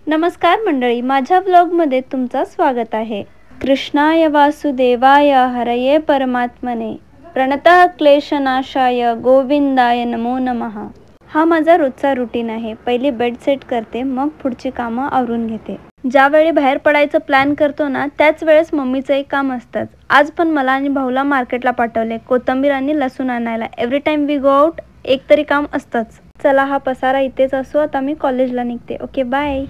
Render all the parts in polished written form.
नमस्कार मंडळी, माझ्या ब्लॉगमध्ये तुमचं स्वागत आहे। कृष्णाय वासुदेवाय हरये परमात्मने प्रणतः क्लेशनाशाय गोविंदाय नमो नमः। हा माझा रोजचा रुटीन आहे। पहिले बेड सेट करते, मग पुढची कामं आवरून घेते। ज्यावेळी बाहेर पडायचं प्लॅन करतो ना, त्याच वेळेस मम्मीचं एक काम असतं। आज पण मला आणि भाऊला मार्केटला पाठवले, कोथिंबीर आणि लसूण आणायला। Every time we go out, एक तरी काम असतंच। चला, हा पसारा इथेच असो, आता मी कॉलेजला निघते। Okay, bye.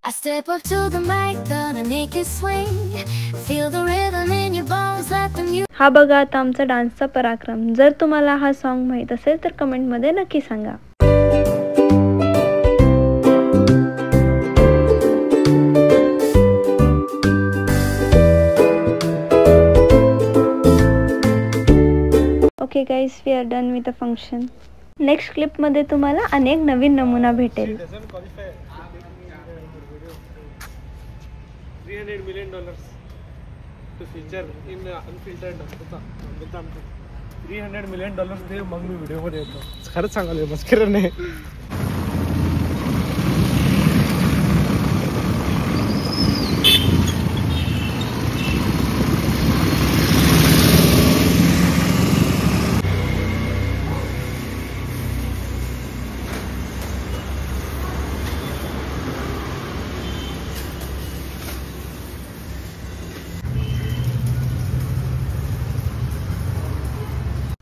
I step up to the mic, gonna make it swing. Feel the rhythm in your bones, let the music. हा बघा आता आमचा डान्सचा पराक्रम। जर तुम्हाला हा सॉन्ग माहित असेल तर कमेंट मध्ये नक्की सांगा। Okay guys, we are done with the function. Next clip मध्ये तुम्हाला अनेक नवीन नमुना भेटेल। $300 million to feature in unfiltered $300 million ते मग मी व्हिडिओ मध्ये येतो। खरंच सांगालोय, मस्करी नाही।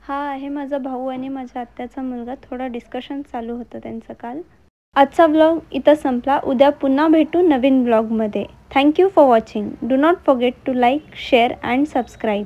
हा आहे माझा भाऊ आणि माझ्या आत्याचा मुलगा। थोडा डिस्कशन चालू होतं त्यांचं काल। आजचा व्लॉग इथं संपला। उद्या पुन्हा भेटू नवीन व्लॉगमध्ये। Thank you for watching. Do not forget to like, share and subscribe.